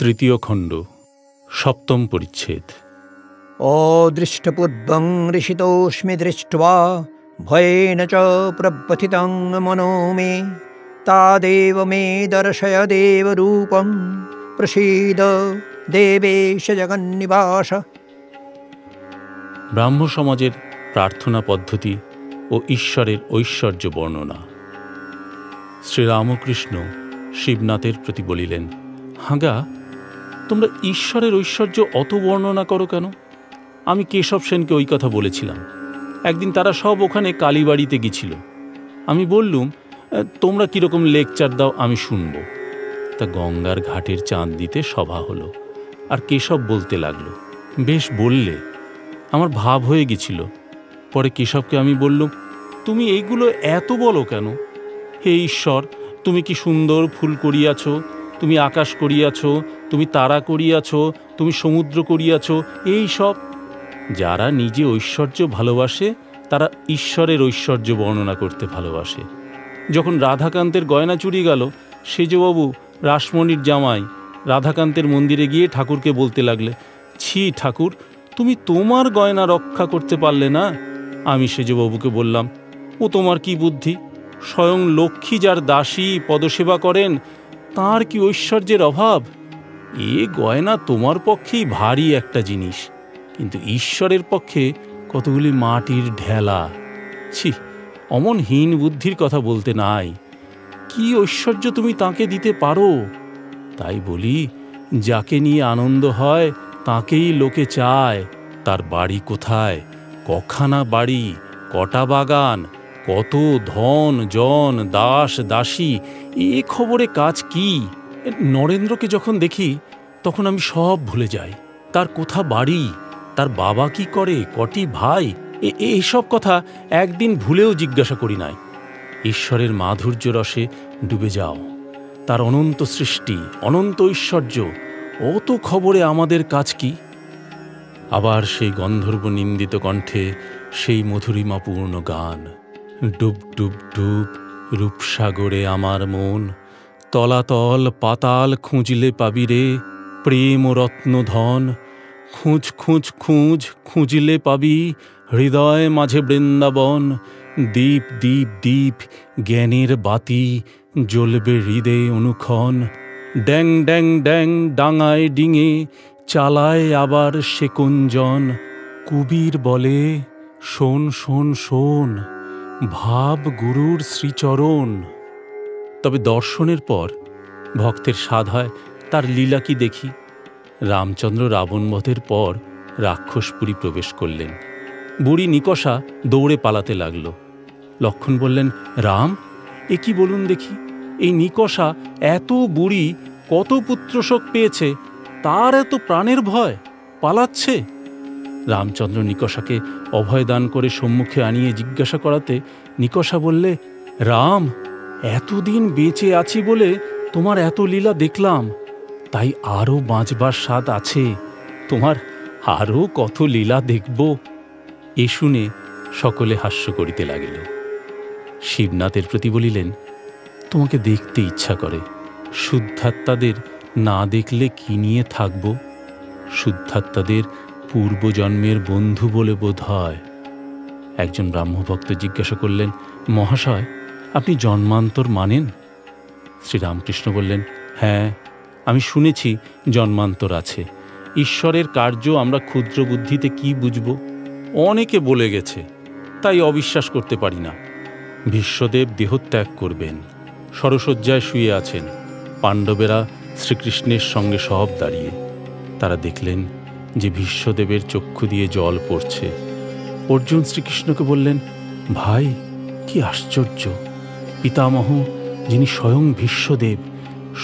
তৃতীয় খণ্ড, সপ্তম পরিচ্ছেদ। অদৃষ্টপূর্বং ঋষিতোস্মি দৃष्ट्वा ভয়েন চ প্রব্যথিতং মনো মে তাদেব মে দর্শয় দেবরূপং প্রসীদ দেবেশ জগন্নিবাস। ব্রাহ্ম সমাজের প্রার্থনা পদ্ধতি ও ঈশ্বরের ঐশ্বর্য বর্ণনা। শ্রীরামকৃষ্ণ শিবনাথের প্রতি বলিলেন, হাঁগা, তোমরা ঈশ্বরের ঐশ্বর্য অত বর্ণনা করো কেন? আমি কেশব সেনকে ওই কথা বলেছিলাম। একদিন তারা সব ওখানে কালীবাড়িতে গেছিল। আমি বললুম, তোমরা কীরকম লেকচার দাও আমি শুনব। তা গঙ্গার ঘাটের চাঁদ দিতে সভা হলো, আর কেশব বলতে লাগলো। বেশ বললে, আমার ভাব হয়ে গেছিল। পরে কেশবকে আমি বললুম, তুমি এইগুলো এত বলো কেন? হে ঈশ্বর, তুমি কি সুন্দর ফুল করিয়াছ, তুমি আকাশ করিয়াছ, তুমি তারা করিয়াছ, তুমি সমুদ্র করিয়াছ। এই সব যারা নিজে ঐশ্বর্য ভালোবাসে তারা ঈশ্বরের ঐশ্বর্য বর্ণনা করতে ভালোবাসে। যখন রাধাকান্তের গয়না চুরি গেল, সেজবাবু রাসমণির জামাই রাধাকান্তের মন্দিরে গিয়ে ঠাকুরকে বলতে লাগলে, ছি ঠাকুর, তুমি তোমার গয়না রক্ষা করতে পারলে না। আমি সেজবাবুকে বললাম, ও তোমার কি বুদ্ধি? স্বয়ং লক্ষ্মী যার দাসী পদসেবা করেন, তাঁর কি ঐশ্বর্যের অভাব? এ গয়না তোমার পক্ষেই ভারী একটা জিনিস, কিন্তু ঈশ্বরের পক্ষে কতগুলি মাটির ঢেলা। ছি, অমন হীন বুদ্ধির কথা বলতে নাই। কি ঐশ্বর্য তুমি তাকে দিতে পারো? তাই বলি, যাকে নিয়ে আনন্দ হয় তাকেই লোকে চায়। তার বাড়ি কোথায়, কখানা বাড়ি, কটা বাগান, কত ধন জন দাস দাসী, এ খবরে কাজ কি? নরেন্দ্রকে যখন দেখি তখন আমি সব ভুলে যাই। তার কোথা বাড়ি, তার বাবা কি করে, কটি ভাই, এইসব কথা একদিন ভুলেও জিজ্ঞাসা করি নাই। ঈশ্বরের মাধুর্য রসে ডুবে যাও। তার অনন্ত সৃষ্টি, অনন্ত ঐশ্বর্য, অত খবরে আমাদের কাজ কি? আবার সেই গন্ধর্ব নিন্দিত কণ্ঠে সেই মধুরিমাপূর্ণ গান, ডুব ডুব ডুব রূপসাগরে আমার মন, তলাতল পাতাল খুঁজলে পাবি রে প্রেম রত্নধন, খুঁজ খুঁজ খুঁজ খুঁজলে পাবি হৃদয় মাঝে বৃন্দাবন, দীপ দীপ দীপ জ্ঞানের বাতি জ্বলবে হৃদয়ে অনুক্ষণ, ড্যাং ড্যাং ড্যাং ডাঙায় ডিঙে চালায় আবার সে কুঞ্জন, কুবীর বলে শোন শোন শোন, ভাব গুরুর শ্রীচরণ। তবে দর্শনের পর ভক্তের স্বাদ হয় তার লীলা কি দেখি। রামচন্দ্র রাবণবধের পর রাক্ষসপুরী প্রবেশ করলেন। বুড়ি নিকষা দৌড়ে পালাতে লাগল। লক্ষ্মণ বললেন, রাম, এ কি বলুন দেখি, এই নিকষা এত বুড়ি, কত পুত্রশোক পেয়েছে, তার এত প্রাণের ভয়, পালাচ্ছে। রামচন্দ্র নিকষাকে অভয় দান করে সম্মুখে আনিয়ে জিজ্ঞাসা করাতে নিকষা বললে, রাম, এতদিন বেঁচে আছি বলে তোমার এত লীলা দেখলাম, তাই আরও বাঁচবার স্বাদ আছে, তোমার আরও কত লীলা দেখব। এ শুনে সকলে হাস্য করিতে লাগিল। শিবনাথের প্রতি বলিলেন, তোমাকে দেখতে ইচ্ছা করে, শুদ্ধাত্মাদের না দেখলে কি নিয়ে থাকব? শুদ্ধাত্মাদের পূর্বজন্মের বন্ধু বলে বোধ হয়। একজন ব্রাহ্মভক্ত জিজ্ঞাসা করলেন, মহাশয়, আপনি জন্মান্তর মানেন? শ্রীরামকৃষ্ণ বললেন, হ্যাঁ, আমি শুনেছি জন্মান্তর আছে। ঈশ্বরের কার্য আমরা ক্ষুদ্র বুদ্ধিতে কি বুঝব? অনেকে বলে গেছে, তাই অবিশ্বাস করতে পারি না। ভীষ্মদেব দেহত্যাগ করবেন, সরসজ্জায় শুয়ে আছেন। পাণ্ডবেরা শ্রীকৃষ্ণের সঙ্গে সব দাঁড়িয়ে। তারা দেখলেন যে ভীষ্মদেবের চক্ষু দিয়ে জল পড়ছে। অর্জুন শ্রীকৃষ্ণকে বললেন, ভাই, কি আশ্চর্য! পিতামহ, যিনি স্বয়ং ভীষ্মদেব,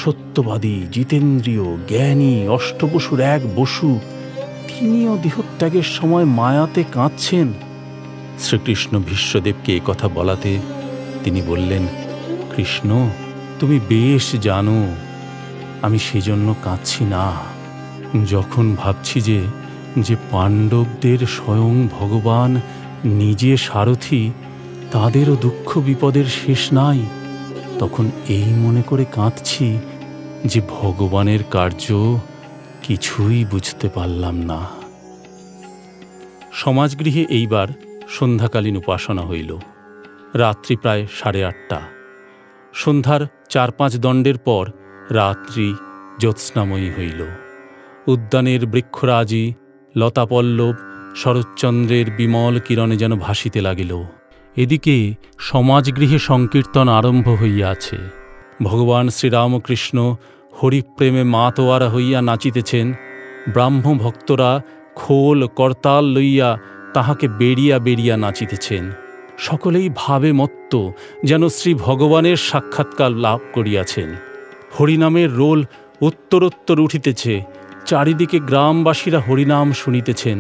সত্যবাদী, জিতেন্দ্রীয়, জ্ঞানী, অষ্টবসুর এক বসু, তিনিও দেহত্যাগের সময় মায়াতে কাঁদছেন। শ্রীকৃষ্ণ ভীষ্মদেবকে এ কথা বলাতে তিনি বললেন, কৃষ্ণ, তুমি বেশ জানো আমি সেজন্য কাঁদছি না। যখন ভাবছি যে পাণ্ডবদের স্বয়ং ভগবান নিজে সারথি, তাদেরও দুঃখ বিপদের শেষ নাই, তখন এই মনে করে কাঁদছি যে ভগবানের কার্য কিছুই বুঝতে পারলাম না। সমাজগৃহে এইবার সন্ধ্যাকালীন উপাসনা হইল। রাত্রি প্রায় 8:30। সন্ধ্যার 4-5 দণ্ডের পর রাত্রি জ্যোৎস্নাময়ী হইল। উদ্যানের বৃক্ষরাজি, লতাপল্লব শরৎচন্দ্রের বিমল কিরণে যেন ভাসিতে লাগিল। এদিকে সমাজগৃহে সংকীর্তন আরম্ভ হইয়াছে। ভগবান শ্রীরামকৃষ্ণ হরিপ্রেমে মাতোয়ারা হইয়া নাচিতেছেন। ব্রাহ্ম ভক্তরা খোল করতাল লইয়া তাহাকে বেড়িয়া বেড়িয়া নাচিতেছেন। সকলেই ভাবে মত্ত, যেন শ্রী ভগবানের সাক্ষাৎকার লাভ করিয়াছেন। হরিনামের রোল উত্তরোত্তর উঠিতেছে। চারিদিকে গ্রামবাসীরা হরিনাম শুনিতেছেন,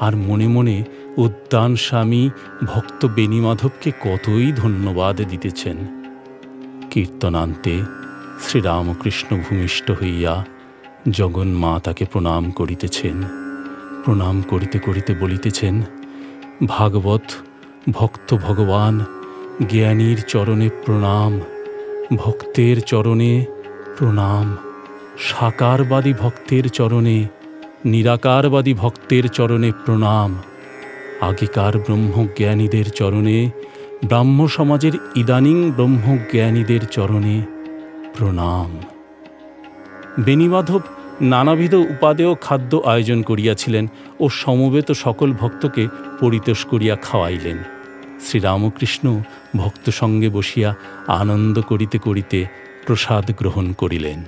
আর মনে মনে উদ্যান স্বামী ভক্ত বেণীমাধবকে কতই ধন্যবাদ দিতেছেন। কীর্তনান্তে শ্রীরামকৃষ্ণ ভূমিষ্ঠ হইয়া জগন্মাতাকে প্রণাম করিতেছেন। প্রণাম করিতে করিতে বলিতেছেন, ভাগবত ভক্ত ভগবান জ্ঞানীর চরণে প্রণাম, ভক্তের চরণে প্রণাম, সাকারবাদী ভক্তের চরণে, নিরাকারবাদী ভক্তের চরণে প্রণাম, আগেকার ব্রহ্মজ্ঞানীদের চরণে, ব্রাহ্ম সমাজের ইদানিং ব্রহ্মজ্ঞানীদের চরণে প্রণাম। বেণীমাধব নানাবিধ উপাদেয় খাদ্য আয়োজন করিয়াছিলেন ও সমবেত সকল ভক্তকে পরিতোষ করিয়া খাওয়াইলেন। শ্রীরামকৃষ্ণ ভক্ত সঙ্গে বসিয়া আনন্দ করিতে করিতে প্রসাদ গ্রহণ করিলেন।